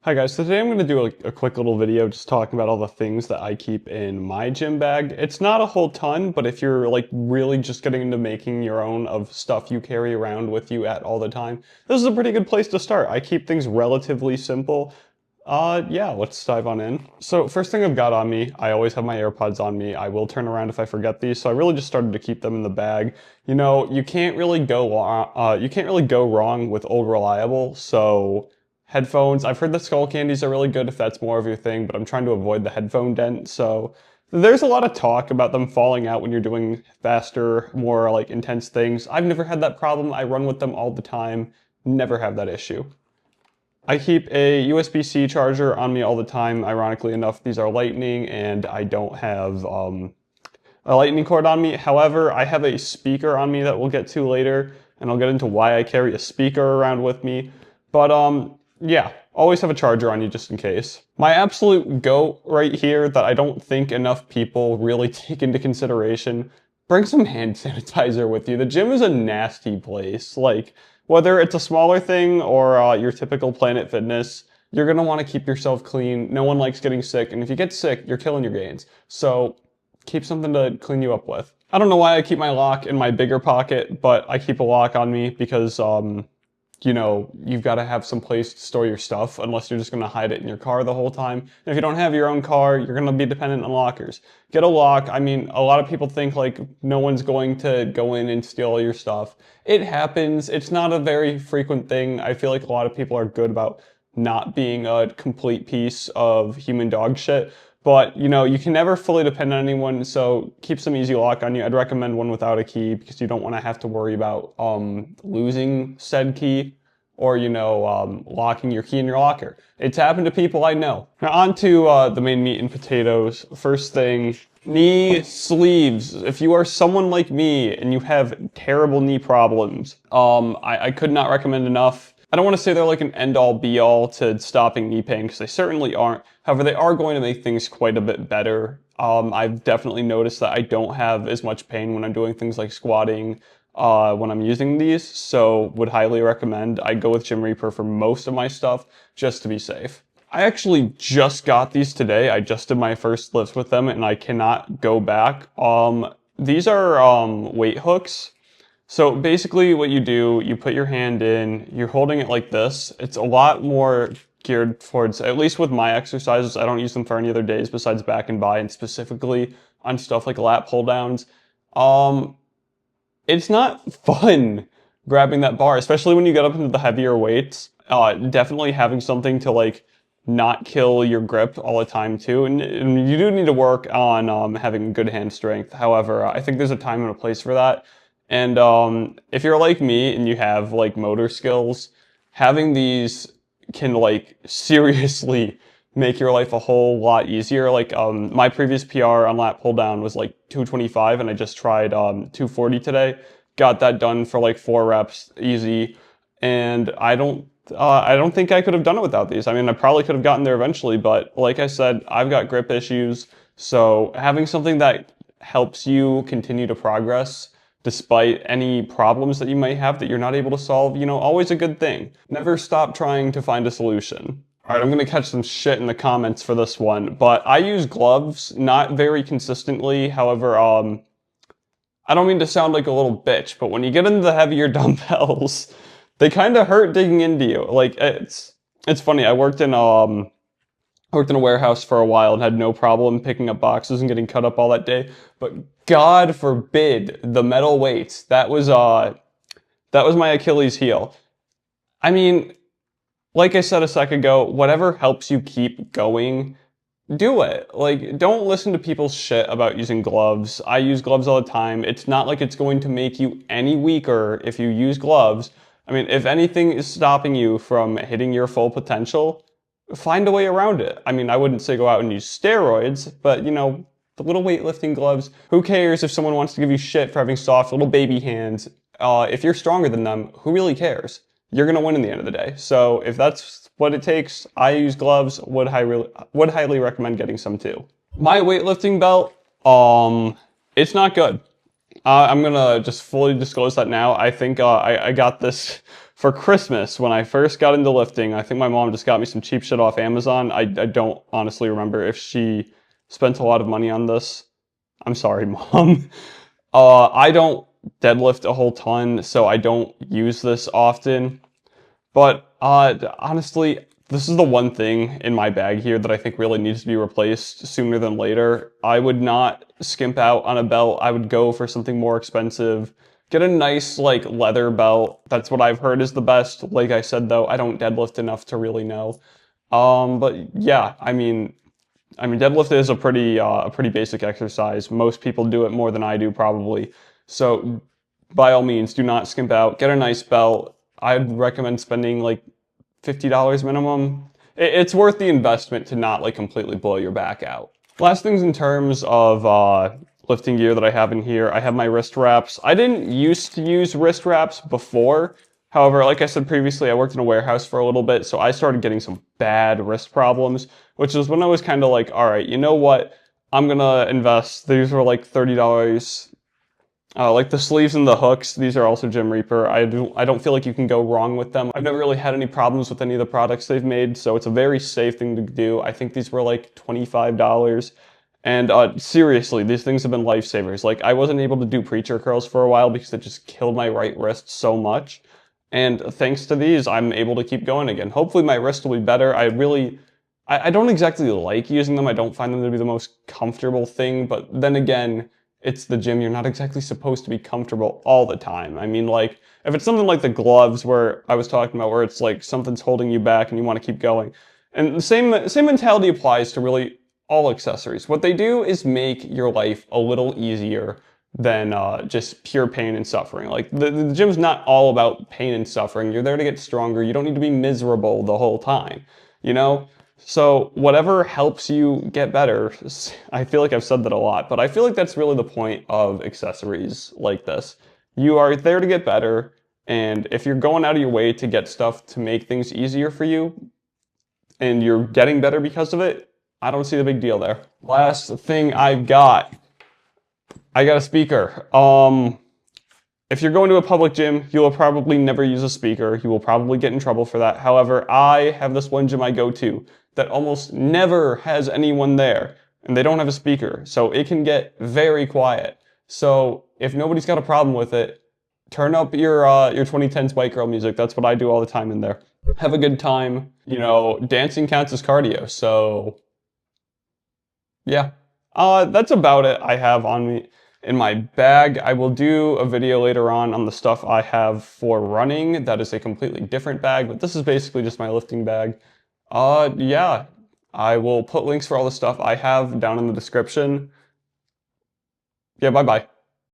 Hi guys, so today I'm going to do a quick little video just talking about all the things that I keep in my gym bag. It's not a whole ton, but if you're like really just getting into making your own of stuff you carry around with you at all the time, this is a pretty good place to start. I keep things relatively simple. Yeah, let's dive on in. So first thing I've got on me, I always have my AirPods on me. I will turn around if I forget these, so I really just started to keep them in the bag. You know, you can't really go wrong with Old Reliable, so headphones. I've heard the Skull Candies are really good if that's more of your thing, but I'm trying to avoid the headphone dent, so there's a lot of talk about them falling out when you're doing faster, more like intense things. I've never had that problem. I run with them all the time, never have that issue. I keep a USB-C charger on me all the time. Ironically enough, these are Lightning and I don't have a Lightning cord on me. However, I have a speaker on me that we'll get to later, and I'll get into why I carry a speaker around with me. But yeah, always have a charger on you just in case. My absolute GOAT right here that I don't think enough people really take into consideration, bring some hand sanitizer with you. The gym is a nasty place. Like, whether it's a smaller thing or your typical Planet Fitness, you're gonna wanna keep yourself clean. No one likes getting sick, and if you get sick, you're killing your gains. So keep something to clean you up with. I don't know why I keep my lock in my bigger pocket, but I keep a lock on me because, you know, you've got to have some place to store your stuff unless you're just going to hide it in your car the whole time. And if you don't have your own car, you're going to be dependent on lockers. Get a lock. I mean, a lot of people think like no one's going to go in and steal all your stuff. It happens. It's not a very frequent thing. I feel like a lot of people are good about not being a complete piece of human dog shit. But, you know, you can never fully depend on anyone, so keep some easy lock on you. I'd recommend one without a key because you don't want to have to worry about losing said key or, you know, locking your key in your locker. It's happened to people I know. Now on to the main meat and potatoes. First thing, knee sleeves. If you are someone like me and you have terrible knee problems, I could not recommend enough. I don't want to say they're like an end-all be-all to stopping knee pain because they certainly aren't. However, they are going to make things quite a bit better. I've definitely noticed that I don't have as much pain when I'm doing things like squatting when I'm using these, so would highly recommend. I go with Gym Reaper for most of my stuff just to be safe. I actually just got these today. I just did my first lifts with them and I cannot go back. These are weight hooks. So basically what you do, you put your hand in, you're holding it like this. It's a lot more geared towards, at least with my exercises, I don't use them for any other days besides back and bi, and specifically on stuff like lat pull downs. It's not fun grabbing that bar, especially when you get up into the heavier weights. Definitely having something to like not kill your grip all the time too. And you do need to work on having good hand strength. However, I think there's a time and a place for that. And if you're like me and you have like motor skills, having these can like seriously make your life a whole lot easier. Like my previous PR on lat pull down was like 225 and I just tried 240 today. Got that done for like 4 reps, easy. And I don't think I could have done it without these. I mean, I probably could have gotten there eventually, but like I said, I've got grip issues. So having something that helps you continue to progress despite any problems that you might have that you're not able to solve, you know, always a good thing. Never stop trying to find a solution. All right, I'm gonna catch some shit in the comments for this one, but I use gloves not very consistently. However, I don't mean to sound like a little bitch, but when you get into the heavier dumbbells, they kind of hurt digging into you. Like it's funny. I worked in a warehouse for a while and had no problem picking up boxes and getting cut up all that day. But God forbid the metal weights. That was my Achilles heel. I mean, like I said a second ago, whatever helps you keep going, do it. Like, don't listen to people's shit about using gloves. I use gloves all the time. It's not like it's going to make you any weaker if you use gloves. I mean, if anything is stopping you from hitting your full potential, find a way around it. I mean, I wouldn't say go out and use steroids, but you know, the little weightlifting gloves, who cares if someone wants to give you shit for having soft little baby hands? If you're stronger than them, who really cares? You're gonna win in the end of the day. So if that's what it takes, I use gloves, would highly recommend getting some too. My weightlifting belt, it's not good. I'm gonna just fully disclose that now. I think I got this For Christmas, when I first got into lifting, I think my mom just got me some cheap shit off Amazon. I don't honestly remember if she spent a lot of money on this. I'm sorry, Mom. I don't deadlift a whole ton, so I don't use this often. But honestly, this is the one thing in my bag here that I think really needs to be replaced sooner than later. I would not skimp out on a belt. I would go for something more expensive. Get a nice like leather belt. That's what I've heard is the best. Like I said though, I don't deadlift enough to really know. But yeah, I mean, deadlift is a pretty basic exercise. Most people do it more than I do, probably. So, by all means, do not skimp out. Get a nice belt. I'd recommend spending like $50 minimum. It's worth the investment to not like completely blow your back out. Last things in terms of lifting gear that I have in here, I have my wrist wraps. I didn't used to use wrist wraps before. However, like I said previously, I worked in a warehouse for a little bit, so I started getting some bad wrist problems, which is when I was kind of like, all right, you know what? I'm gonna invest. These were like $30. Like the sleeves and the hooks, these are also Gym Reaper. I don't feel like you can go wrong with them. I've never really had any problems with any of the products they've made, so it's a very safe thing to do. I think these were like $25. And seriously, these things have been lifesavers. Like I wasn't able to do preacher curls for a while because it just killed my right wrist so much. And thanks to these, I'm able to keep going again. Hopefully my wrist will be better. I don't exactly like using them. I don't find them to be the most comfortable thing, but then again, it's the gym. You're not exactly supposed to be comfortable all the time. I mean, like, if it's something like the gloves where I was talking about, where it's like something's holding you back and you want to keep going. And the same mentality applies to really all accessories. What they do is make your life a little easier than just pure pain and suffering. Like the gym's not all about pain and suffering. You're there to get stronger. You don't need to be miserable the whole time, you know? So whatever helps you get better, I feel like I've said that a lot, but I feel like that's really the point of accessories like this. You are there to get better, and if you're going out of your way to get stuff to make things easier for you, and you're getting better because of it, I don't see the big deal there. Last thing I got a speaker. If you're going to a public gym, you will probably never use a speaker. You will probably get in trouble for that. However, I have this one gym I go to that almost never has anyone there, and they don't have a speaker, so it can get very quiet. So if nobody's got a problem with it, turn up your 2010s White Girl music. That's what I do all the time in there. Have a good time. You know, dancing counts as cardio, so yeah. That's about it I have on me in my bag. I will do a video later on the stuff I have for running. That is a completely different bag, but this is basically just my lifting bag. Yeah, I will put links for all the stuff I have down in the description. Yeah, bye-bye.